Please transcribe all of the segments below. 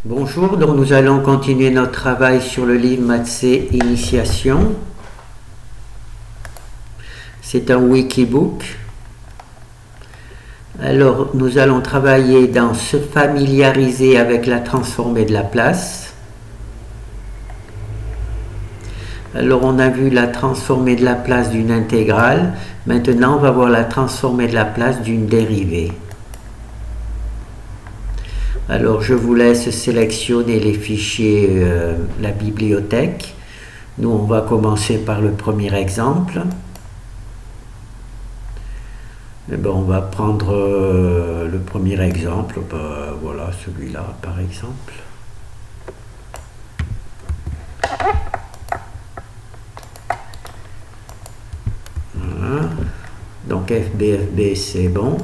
Bonjour, donc nous allons continuer notre travail sur le livre Maths C Initiation. C'est un wikibook. Alors nous allons travailler dans se familiariser avec la transformée de Laplace. Alors on a vu la transformée de Laplace d'une intégrale. Maintenant on va voir la transformée de Laplace d'une dérivée. Alors je vous laisse sélectionner les fichiers, la bibliothèque. Nous on va commencer par le premier exemple. Et ben, on va prendre le premier exemple, voilà celui-là par exemple. Voilà. Donc FB c'est bon.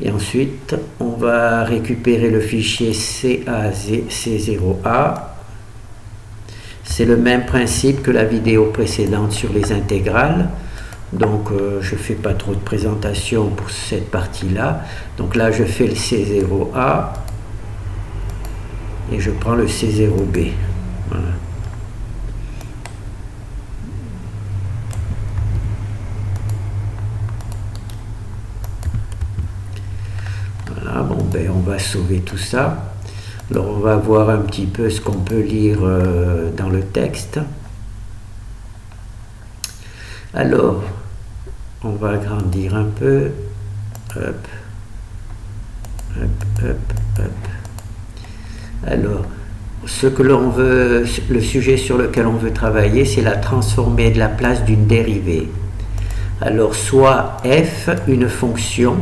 Et ensuite, on va récupérer le fichier C0A. C'est le même principe que la vidéo précédente sur les intégrales. Donc, je ne fais pas trop de présentation pour cette partie-là. Donc là, je fais le C0A et je prends le C0B. Voilà. Bon, ben, on va sauver tout ça. Alors on va voir un petit peu ce qu'on peut lire dans le texte. Alors on va agrandir un peu. Hop, hop, hop, hop. Alors ce que l'on veut, le sujet sur lequel on veut travailler, c'est la transformée de Laplace d'une dérivée. Alors soit f, une fonction,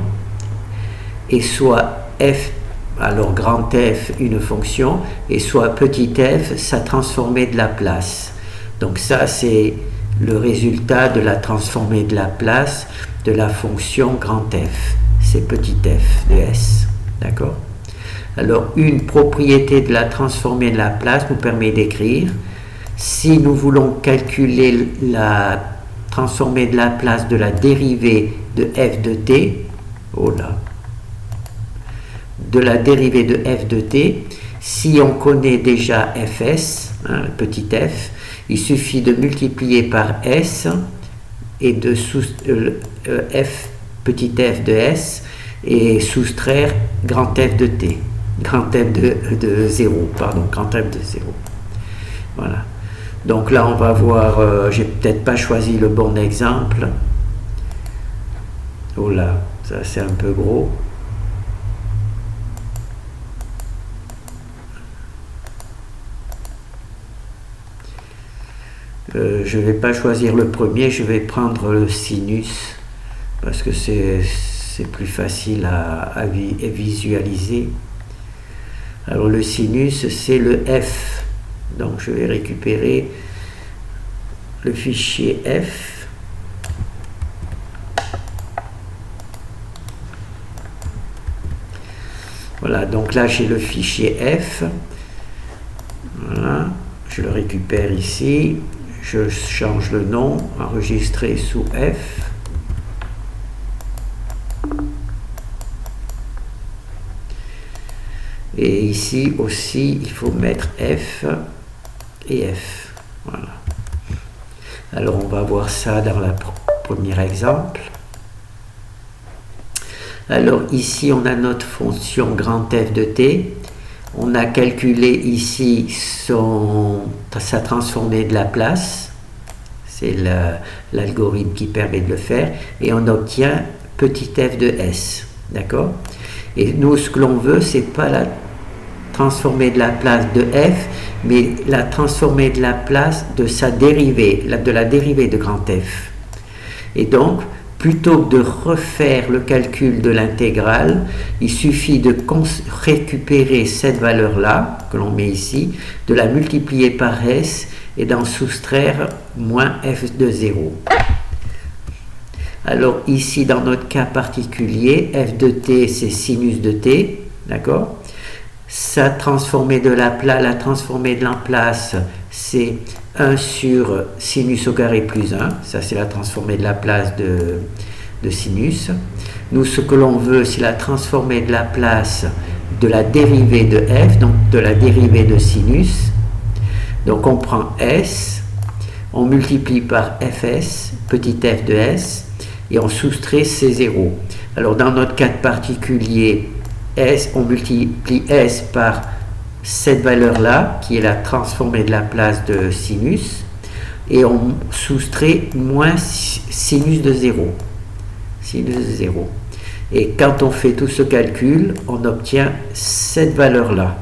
et soit f, alors grand F, une fonction, et soit petit f, sa transformée de Laplace. Donc ça, c'est le résultat de la transformée de Laplace de la fonction grand F. C'est petit f de S. D'accord? Alors, une propriété de la transformée de Laplace nous permet d'écrire, si nous voulons calculer la transformée de Laplace de la dérivée de f de t, oh là, de la dérivée de f de t, si on connaît déjà fs, petit f, il suffit de multiplier par s et de f petit f de s et soustraire grand f de t, grand f de 0, pardon, grand f de 0. Voilà. Donc là on va voir, j'ai peut-être pas choisi le bon exemple. Oh là, ça c'est un peu gros. Je ne vais pas choisir le premier, je vais prendre le sinus parce que c'est plus facile à visualiser. Alors le sinus c'est le f, donc je vais récupérer le fichier f. Voilà, donc là j'ai le fichier f. Voilà, je le récupère ici. Je change le nom, enregistrer sous F. Et ici aussi, il faut mettre F et F. Voilà. Alors, on va voir ça dans le premier exemple. Alors, ici, on a notre fonction grand F de t. On a calculé ici sa transformée de Laplace, c'est l'algorithme qui permet de le faire, et on obtient petit f de s, d'accord? Et nous, ce que l'on veut, c'est pas la transformée de Laplace de f, mais la transformée de Laplace de sa dérivée, de la dérivée de grand f. Et donc, plutôt que de refaire le calcul de l'intégrale, il suffit de récupérer cette valeur-là, que l'on met ici, de la multiplier par s et d'en soustraire moins f de 0. Alors ici, dans notre cas particulier, f de t, c'est sinus de t, d'accord? La transformée de Laplace, c'est 1 sur sinus au carré plus 1, ça c'est la transformée de Laplace de sinus. Nous, ce que l'on veut, c'est la transformée de Laplace de la dérivée de f, donc de la dérivée de sinus. Donc on prend s, on multiplie par fs, petit f de s, et on soustrait C0. Alors dans notre cas particulier, s, on multiplie s par cette valeur-là, qui est la transformée de la place de sinus, et on soustrait moins sinus de 0. Sinus de 0. Et quand on fait tout ce calcul, on obtient cette valeur-là.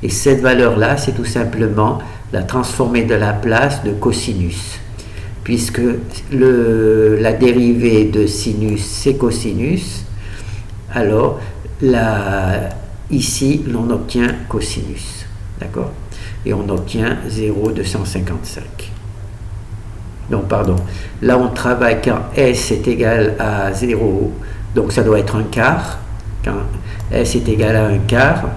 Et cette valeur-là, c'est tout simplement la transformée de la place de cosinus. Puisque la dérivée de sinus, c'est cosinus, alors ici, l'on obtient cosinus. D'accord? Et on obtient 0,255. Non, pardon. Là, on travaille quand S est égal à 0, donc ça doit être un quart. Quand S est égal à un quart,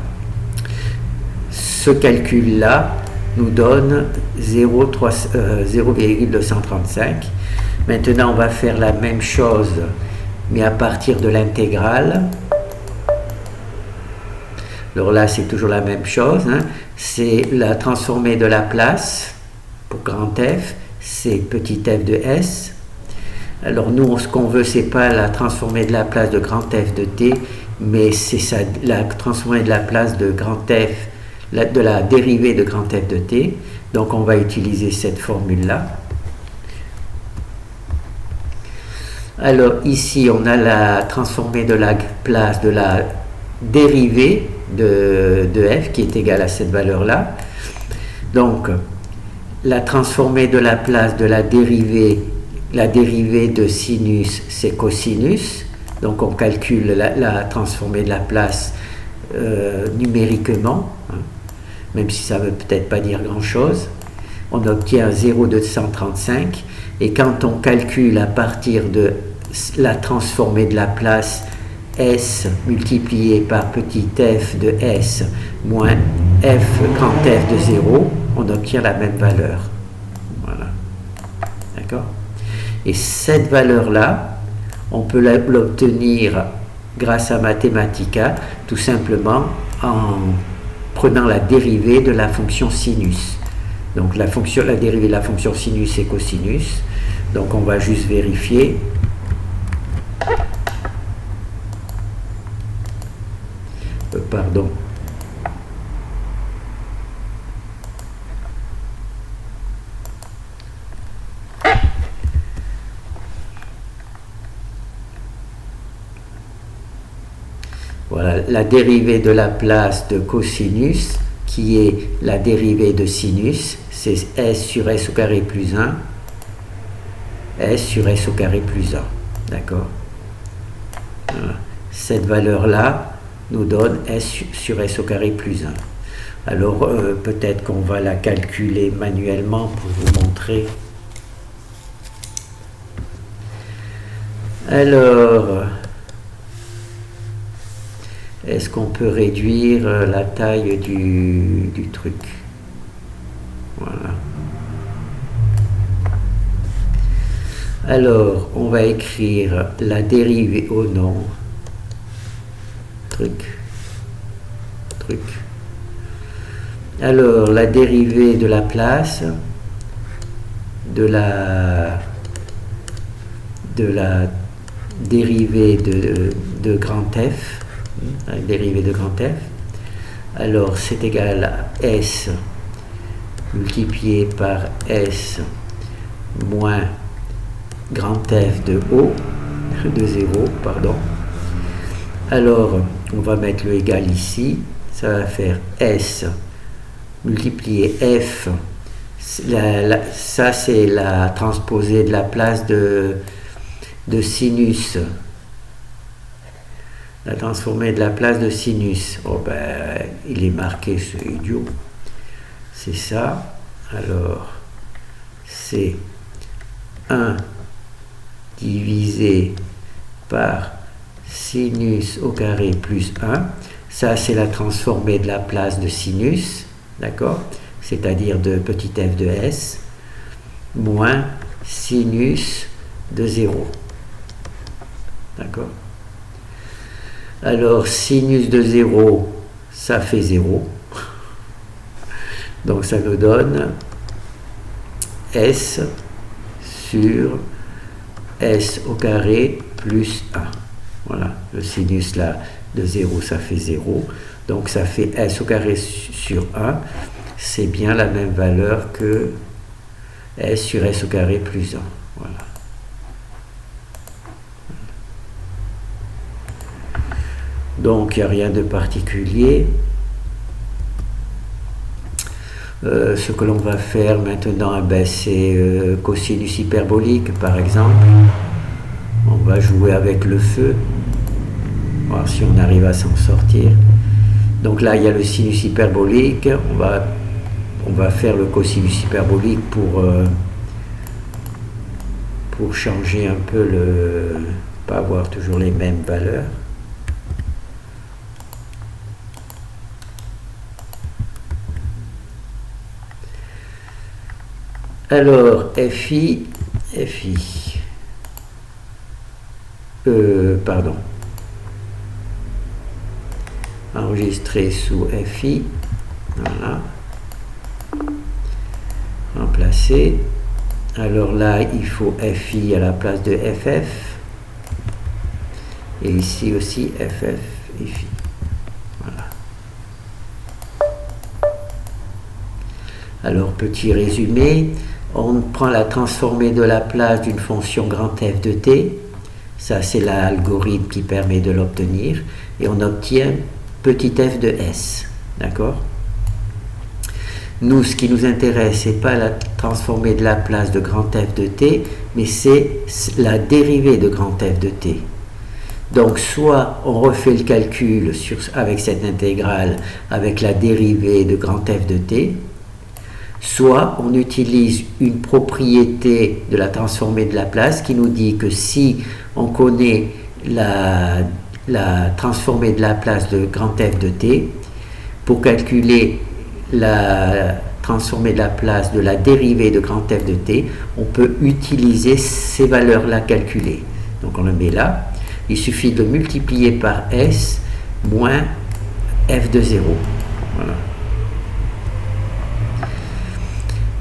ce calcul-là nous donne 0,235. Maintenant, on va faire la même chose, mais à partir de l'intégrale. Alors là, c'est toujours la même chose. Hein. C'est la transformée de la place pour grand F, c'est petit f de s. Alors nous, ce qu'on veut, c'est pas la transformée de la place de grand F de t, mais c'est la transformée de la place de grand F, de la dérivée de grand F de t. Donc on va utiliser cette formule-là. Alors ici, on a la transformée de la place de la dérivée de f qui est égale à cette valeur-là. Donc, la transformée de la place de la dérivée de sinus, c'est cosinus. Donc, on calcule la transformée de la place numériquement, hein, même si ça ne veut peut-être pas dire grand-chose. On obtient 0,235. Et quand on calcule à partir de la transformée de la place S multiplié par petit f de S moins f grand F de 0, on obtient la même valeur. Voilà. D'accord? Et cette valeur-là, on peut l'obtenir grâce à Mathematica, tout simplement en prenant la dérivée de la fonction sinus. Donc la dérivée de la fonction sinus est cosinus. Donc on va juste vérifier. Pardon. Voilà, la dérivée de la place de cosinus, qui est la dérivée de sinus, c'est s sur s au carré plus 1, s sur s au carré plus 1. D'accord? Voilà. Cette valeur-là nous donne s sur s au carré plus 1. Alors, peut-être qu'on va la calculer manuellement pour vous montrer. Alors, est-ce qu'on peut réduire la taille du truc? Voilà. Alors, on va écrire la dérivée au nom. Truc. Alors, la dérivée de la place de la dérivée de grand F, la dérivée de grand F, alors c'est égal à S multiplié par S moins grand F de O, de 0, pardon. Alors, on va mettre le égal ici, ça va faire S multiplié F, ça c'est la transposée de la place de sinus, la transformée de la place de sinus. Oh ben, il est marqué, ce idiot. C'est ça. Alors, c'est 1 divisé par sinus au carré plus 1. Ça, c'est la transformée de la place de sinus, d'accord? C'est-à-dire de petit f de s, moins sinus de 0. D'accord? Alors, sinus de 0, ça fait 0. Donc, ça nous donne S sur S au carré plus 1. Voilà, le sinus là de 0, ça fait 0. Donc, ça fait S au carré sur 1. C'est bien la même valeur que S sur S au carré plus 1. Voilà. Donc, il n'y a rien de particulier. Ce que l'on va faire maintenant, c'est cosinus hyperbolique, par exemple. On va jouer avec le feu, voir si on arrive à s'en sortir. Donc là, il y a le sinus hyperbolique. On va faire le cosinus hyperbolique pour changer un peu pas avoir toujours les mêmes valeurs. Alors, pardon, enregistrer sous FI, voilà, remplacer. Alors là, il faut FI à la place de FF, et ici aussi FF et FI, voilà. Alors, petit résumé. On prend la transformée de la place d'une fonction grand F de t, ça c'est l'algorithme qui permet de l'obtenir, et on obtient petit f de s, d'accord? Nous, ce qui nous intéresse, c'est pas la transformée de la place de grand F de t, mais c'est la dérivée de grand F de t. Donc, soit on refait le calcul avec cette intégrale, avec la dérivée de grand F de t, soit on utilise une propriété de la transformée de Laplace qui nous dit que si on connaît la transformée de Laplace de grand F de t, pour calculer la transformée de Laplace de la dérivée de grand F de t, on peut utiliser ces valeurs-là calculées. Donc on le met là. Il suffit de multiplier par S moins f de 0. Voilà.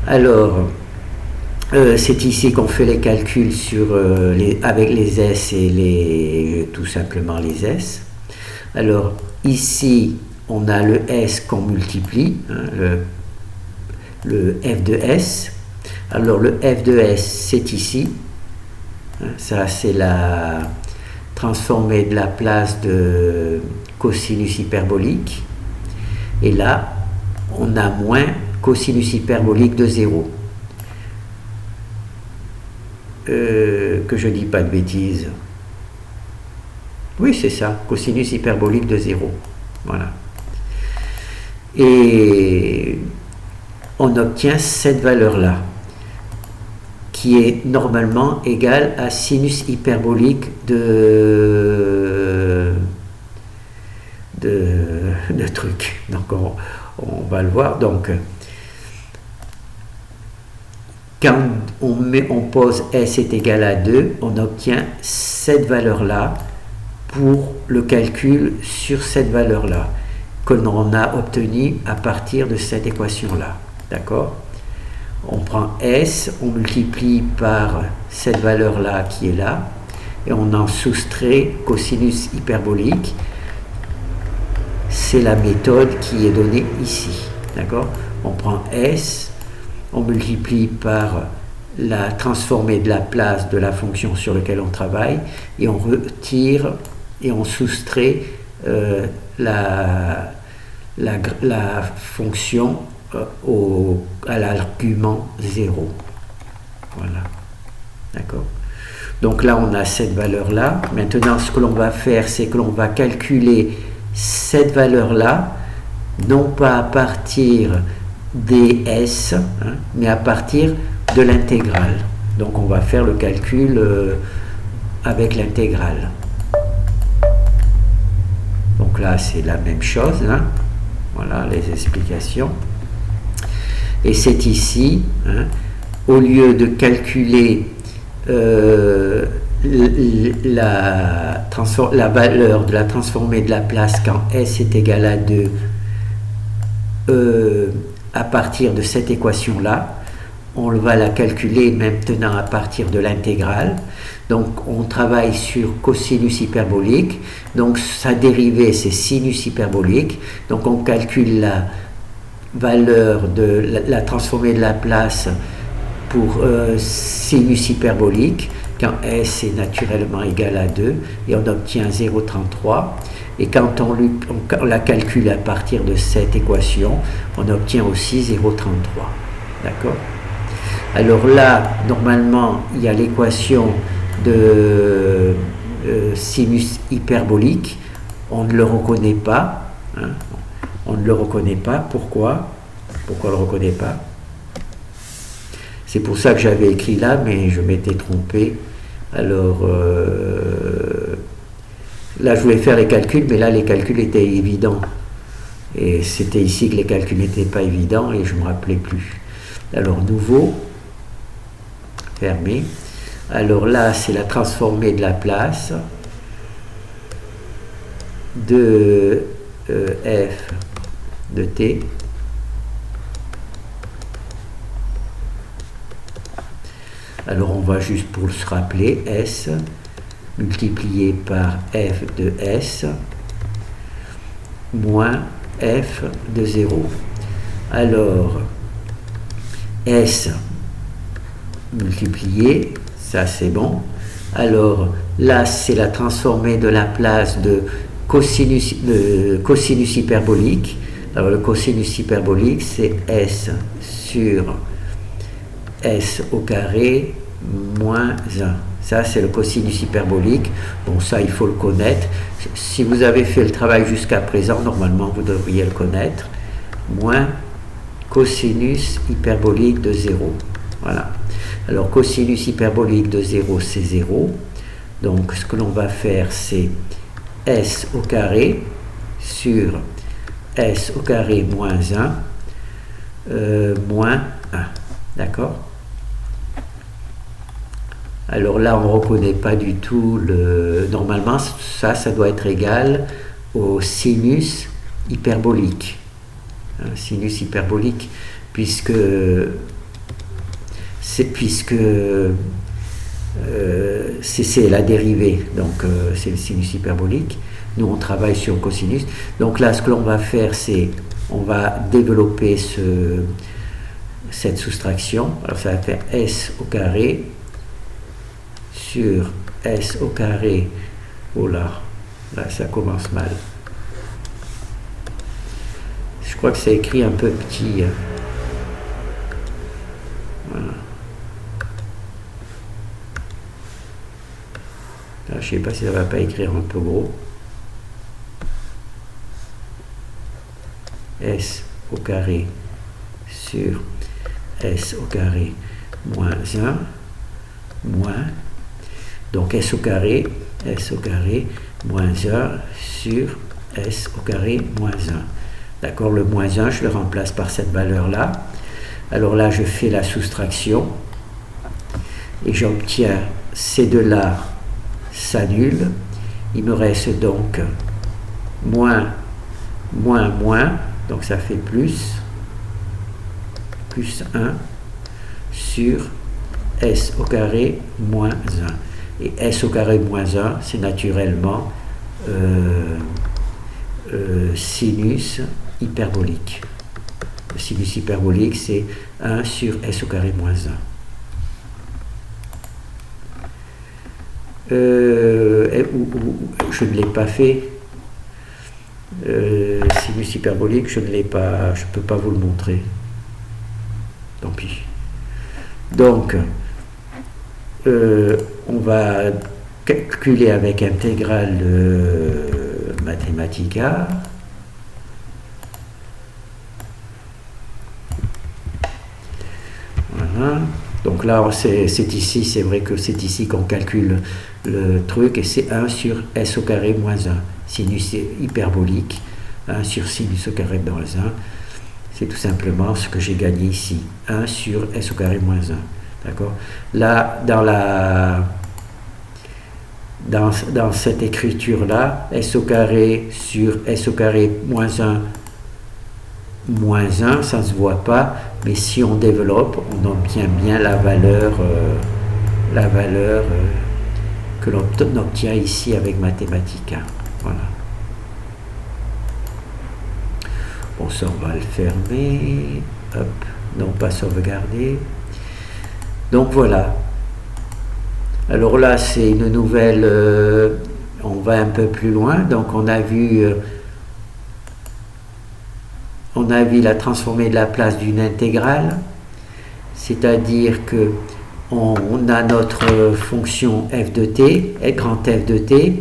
Alors, c'est ici qu'on fait les calculs avec les S et tout simplement les S. Alors, ici, on a le S qu'on multiplie, hein, le f de S. Alors, le f de S, c'est ici. Hein, ça, c'est la transformée de Laplace de cosinus hyperbolique. Et là, on a moins cosinus hyperbolique de 0. Que je dis pas de bêtises. Oui, c'est ça, cosinus hyperbolique de 0. Voilà. Et on obtient cette valeur-là, qui est normalement égale à sinus hyperbolique de truc. Donc on va le voir. Donc quand on pose S est égal à 2, on obtient cette valeur-là pour le calcul sur cette valeur-là que l'on a obtenu à partir de cette équation-là. D'accord? On prend S, on multiplie par cette valeur-là qui est là, et on en soustrait cosinus hyperbolique. C'est la méthode qui est donnée ici. D'accord? On prend S, on multiplie par la transformée de Laplace de la fonction sur laquelle on travaille, et on retire et on soustrait la fonction à l'argument 0. Voilà. D'accord? Donc là, on a cette valeur-là. Maintenant, ce que l'on va faire, c'est que l'on va calculer cette valeur-là, non pas à partir des S, hein, mais à partir de l'intégrale. Donc on va faire le calcul avec l'intégrale. Donc là c'est la même chose, hein. Voilà les explications. Et c'est ici, hein, au lieu de calculer la valeur de la transformée de la place quand S est égal à 2 à partir de cette équation-là. On va la calculer maintenant à partir de l'intégrale. Donc on travaille sur cosinus hyperbolique. Donc sa dérivée c'est sinus hyperbolique. Donc on calcule la valeur de la transformée de la place pour sinus hyperbolique quand S est naturellement égal à 2 et on obtient 0,33. Et quand on la calcule à partir de cette équation, on obtient aussi 0,33. D'accord? Alors là, normalement, il y a l'équation de sinus hyperbolique. On ne le reconnaît pas. Hein? On ne le reconnaît pas. Pourquoi? Pourquoi on ne le reconnaît pas? C'est pour ça que j'avais écrit là, mais je m'étais trompé. Alors, là, je voulais faire les calculs, mais là, les calculs étaient évidents. Et c'était ici que les calculs n'étaient pas évidents et je ne me rappelais plus. Alors, nouveau, fermé. Alors là, c'est la transformée de la place de f de t. Alors, on va juste pour se rappeler, s multiplié par f de s moins f de 0. Alors, s multiplié, ça c'est bon. Alors, là, c'est la transformée de la place de cosinus hyperbolique. Alors, le cosinus hyperbolique, c'est s sur s au carré moins 1. Ça, c'est le cosinus hyperbolique. Bon, ça, il faut le connaître. Si vous avez fait le travail jusqu'à présent, normalement, vous devriez le connaître. Moins cosinus hyperbolique de 0. Voilà. Alors, cosinus hyperbolique de 0, c'est 0. Donc, ce que l'on va faire, c'est s au carré sur s au carré moins 1 moins 1. D'accord? Alors là, on ne reconnaît pas du tout le... Normalement, ça doit être égal au sinus hyperbolique. Sinus hyperbolique, puisque c'est la dérivée, donc c'est le sinus hyperbolique. Nous, on travaille sur le cosinus. Donc là, ce que l'on va faire, c'est on va développer cette soustraction. Alors ça va faire s au carré sur s au carré. Oh là, ça commence mal. Je crois que c'est écrit un peu petit. Voilà. Là, je ne sais pas si ça ne va pas écrire un peu gros. S au carré sur S au carré moins 1 moins. Donc S au carré moins 1 sur S au carré moins 1. D'accord, le moins 1, je le remplace par cette valeur-là. Alors là, je fais la soustraction et j'obtiens ces deux-là s'annulent. Il me reste donc moins, donc ça fait plus 1 sur S au carré moins 1. Et S au carré moins 1, c'est naturellement sinus hyperbolique. Le sinus hyperbolique, c'est 1 sur S au carré moins 1. Je ne l'ai pas fait. Sinus hyperbolique, je ne l'ai pas, je ne peux pas vous le montrer. Tant pis. Donc, on va calculer avec intégrale Mathematica. Voilà. Donc là, c'est ici, c'est vrai que c'est ici qu'on calcule le truc, et c'est 1 sur S au carré moins 1. Sinus hyperbolique, 1 sur sinus au carré moins 1. C'est tout simplement ce que j'ai gagné ici. 1 sur S au carré moins 1. D'accord? Là, dans la dans cette écriture-là, s au carré sur s au carré moins 1, ça ne se voit pas, mais si on développe, on obtient bien la valeur que l'on obtient ici avec Mathematica. Voilà. Bon, ça on va le fermer. Hop, non pas sauvegarder. Donc voilà. Alors là, c'est une nouvelle. On va un peu plus loin. Donc on a vu la transformée de la place d'une intégrale, c'est-à-dire que on a notre fonction f de t, grand F de t,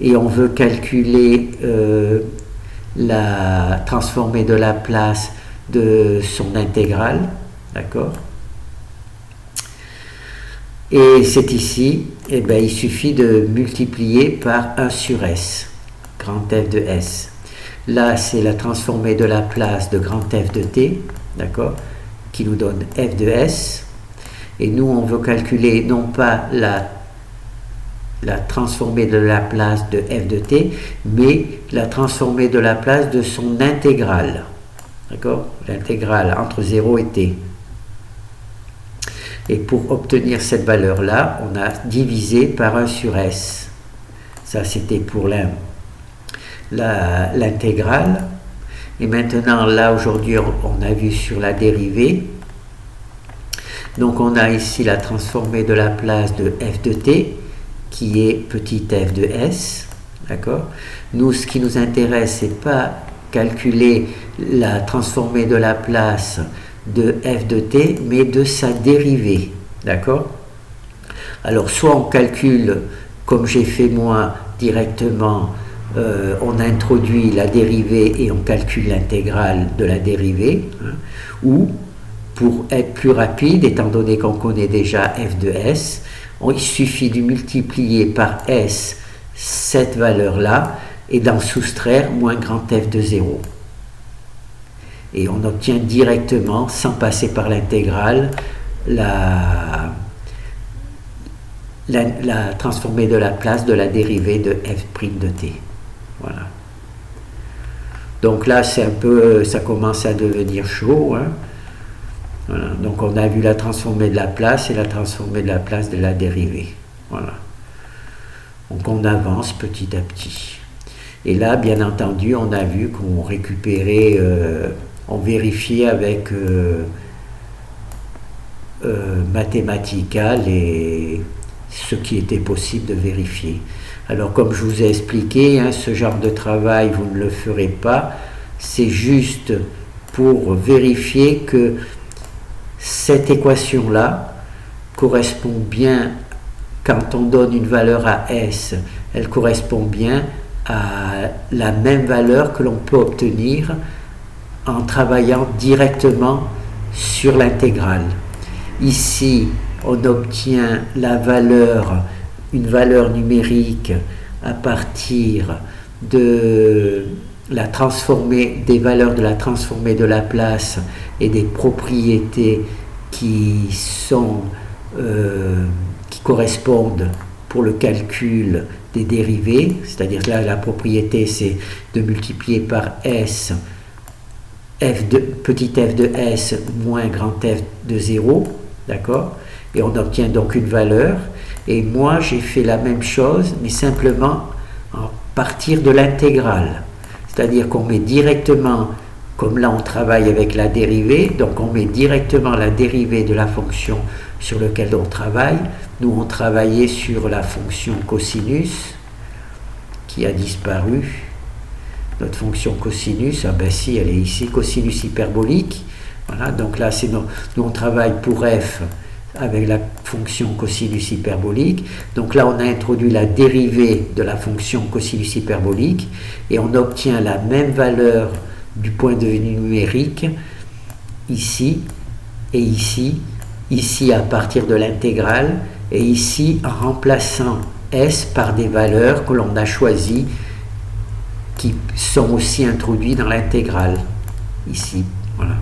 et on veut calculer la transformée de la place de son intégrale, d'accord? Et c'est ici, eh bien, il suffit de multiplier par 1 sur s, grand F de s. Là, c'est la transformée de la place de grand F de t, d'accord, qui nous donne f de s. Et nous, on veut calculer non pas la transformée de la place de f de t, mais la transformée de la place de son intégrale. D'accord? L'intégrale entre 0 et t. Et pour obtenir cette valeur-là, on a divisé par 1 sur s. Ça, c'était pour l'intégrale. Et maintenant, là, aujourd'hui, on a vu sur la dérivée. Donc, on a ici la transformée de la place de f de t, qui est petit f de s. D'accord? Nous, ce qui nous intéresse, c'est pas calculer la transformée de la place de f de t, mais de sa dérivée. D'accord? Alors, soit on calcule, comme j'ai fait moi, directement, on introduit la dérivée et on calcule l'intégrale de la dérivée, hein, ou, pour être plus rapide, étant donné qu'on connaît déjà f de s, il suffit de multiplier par s cette valeur-là et d'en soustraire moins grand f de 0. Et on obtient directement, sans passer par l'intégrale, la transformée de la place de la dérivée de f' de t. Voilà. Donc là, c'est un peu, ça commence à devenir chaud, hein. Voilà. Donc on a vu la transformée de la place et la transformée de la place de la dérivée. Voilà. Donc on avance petit à petit. Et là, bien entendu, on a vu qu'on récupérait, on vérifiait avec Mathematica ce qui était possible de vérifier. Alors comme je vous ai expliqué, hein, ce genre de travail, vous ne le ferez pas. C'est juste pour vérifier que cette équation-là correspond bien, quand on donne une valeur à S, elle correspond bien à la même valeur que l'on peut obtenir en travaillant directement sur l'intégrale. Ici, on obtient une valeur numérique à partir de la transformée, des valeurs de la transformée de la place et des propriétés qui correspondent pour le calcul des dérivées, c'est-à-dire là la propriété c'est de multiplier par s petit f de s moins grand f de 0, d'accord, et on obtient donc une valeur. Et moi j'ai fait la même chose mais simplement à partir de l'intégrale, c'est-à-dire qu'on met directement, comme là on travaille avec la dérivée, donc on met directement la dérivée de la fonction sur laquelle on travaille. Nous on travaillait sur la fonction cosinus qui a disparu. Notre fonction cosinus, ah ben si, elle est ici, cosinus hyperbolique. Voilà, donc là nous on travaille pour f avec la fonction cosinus hyperbolique. Donc là on a introduit la dérivée de la fonction cosinus hyperbolique et on obtient la même valeur du point de vue numérique ici et ici, ici à partir de l'intégrale et ici en remplaçant s par des valeurs que l'on a choisies qui sont aussi introduites dans l'intégrale ici. Voilà.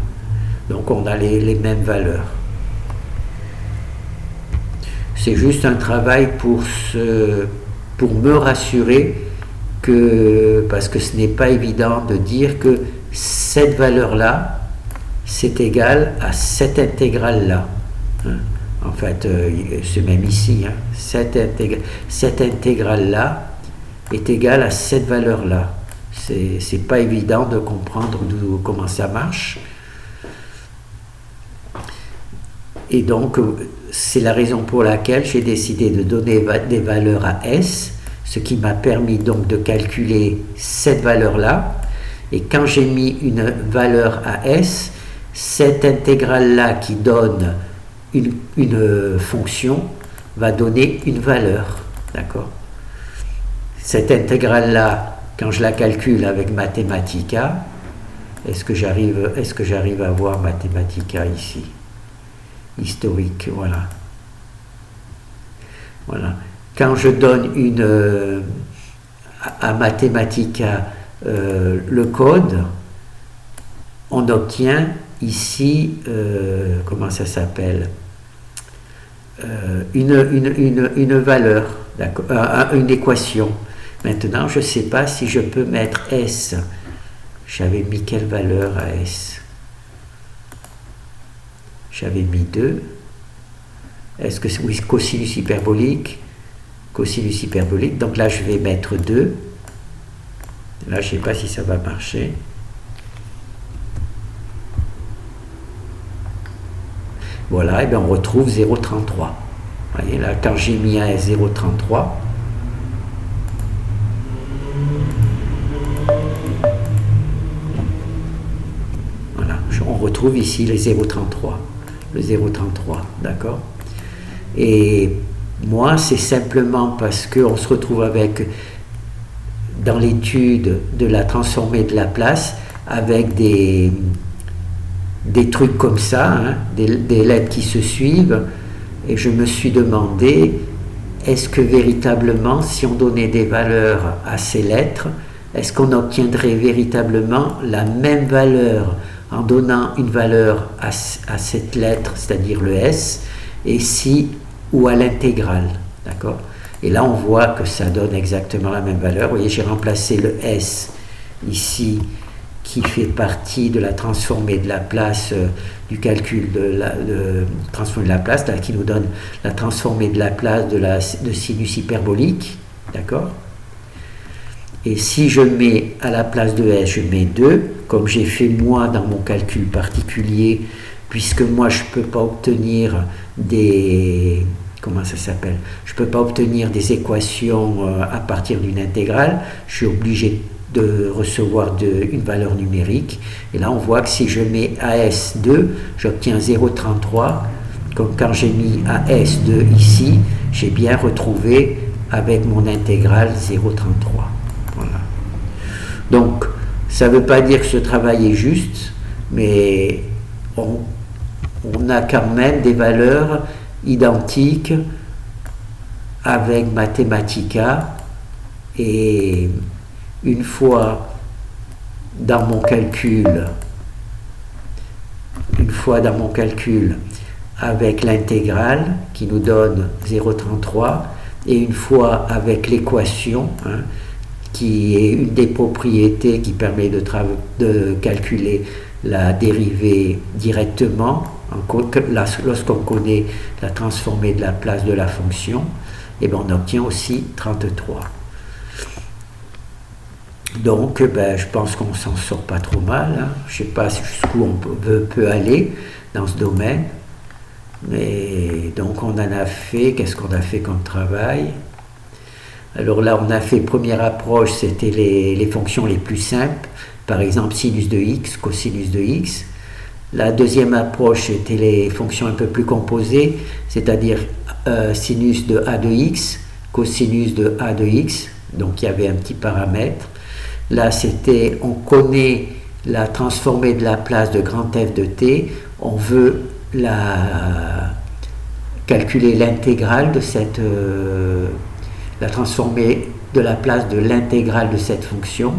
Donc on a les mêmes valeurs. C'est juste un travail pour pour me rassurer parce que ce n'est pas évident de dire que cette valeur-là, c'est égal à cette intégrale-là. Hein. En fait, c'est même ici, hein. Cette intégrale-là est égale à cette valeur-là. C'est pas évident de comprendre comment ça marche. Et donc, c'est la raison pour laquelle j'ai décidé de donner des valeurs à S, ce qui m'a permis donc de calculer cette valeur-là. Et quand j'ai mis une valeur à S, cette intégrale-là qui donne une fonction va donner une valeur. D'accord ? Cette intégrale-là, quand je la calcule avec Mathematica, est-ce que j'arrive à voir Mathematica ici ? Historique, voilà. Voilà. Quand je donne à Mathematica le code, on obtient ici, comment ça s'appelle, une valeur, une équation. Maintenant, je ne sais pas si je peux mettre S. J'avais mis quelle valeur à S? J'avais mis 2. Est-ce que c'est oui, cosinus hyperbolique? Cosinus hyperbolique. Donc là, je vais mettre 2. Là, je ne sais pas si ça va marcher. Voilà, et bien on retrouve 0,33. Vous voyez, là, quand j'ai mis un 0,33, voilà, on retrouve ici les 0,33. Le 0,33, d'accord? Et moi, c'est simplement parce qu'on se retrouve avec, dans l'étude de la transformée de Laplace, avec des trucs comme ça, hein, des lettres qui se suivent, et je me suis demandé, est-ce que véritablement, si on donnait des valeurs à ces lettres, est-ce qu'on obtiendrait véritablement la même valeur en donnant une valeur à cette lettre, c'est-à-dire le S, et si ou à l'intégrale, d'accord? Et là, on voit que ça donne exactement la même valeur. Vous voyez, j'ai remplacé le S ici, qui fait partie de la transformée de Laplace, du calcul de transformée de Laplace, là, qui nous donne la transformée de Laplace de sinus hyperbolique, d'accord? Et si je mets à la place de S, je mets 2, comme j'ai fait moi dans mon calcul particulier, puisque moi je ne peux pas obtenir des... Comment ça s'appelle? Je ne peux pas obtenir des équations à partir d'une intégrale, je suis obligé de recevoir une valeur numérique. Et là, on voit que si je mets AS2, j'obtiens 0,33. Comme quand j'ai mis AS2 ici, j'ai bien retrouvé avec mon intégrale 0,33. Voilà. Donc, ça ne veut pas dire que ce travail est juste, mais on a quand même des valeurs identiques avec Mathematica, et une fois dans mon calcul avec l'intégrale qui nous donne 0,33, et une fois avec l'équation, hein, qui est une des propriétés qui permet de calculer la dérivée directement, lorsqu'on connaît la transformée de Laplace de la fonction, et bien on obtient aussi 33. Donc, je pense qu'on s'en sort pas trop mal, hein. Je ne sais pas jusqu'où on peut aller dans ce domaine, mais donc on en a fait, qu'est-ce qu'on a fait comme travail? Alors là, on a fait, première approche, c'était les fonctions les plus simples, par exemple sinus de x, cosinus de x. La deuxième approche, c'était les fonctions un peu plus composées, c'est-à-dire sinus de a de x, cosinus de a de x, donc il y avait un petit paramètre. Là, c'était, on connaît la transformée de Laplace de grand F de t, on veut calculer l'intégrale de cette... la transformée de Laplace de l'intégrale de cette fonction.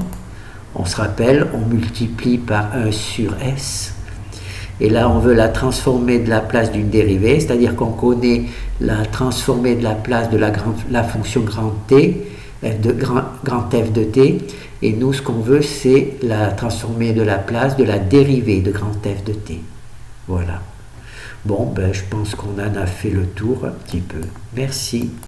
On se rappelle, on multiplie par 1 sur s. Et là, on veut la transformer de la place d'une dérivée, c'est-à-dire qu'on connaît la transformée de la place de la fonction grand t, grand f de t. Et nous, ce qu'on veut, c'est la transformée de la place de la dérivée de grand f de t. Voilà. Bon, ben, je pense qu'on en a fait le tour un petit peu. Merci.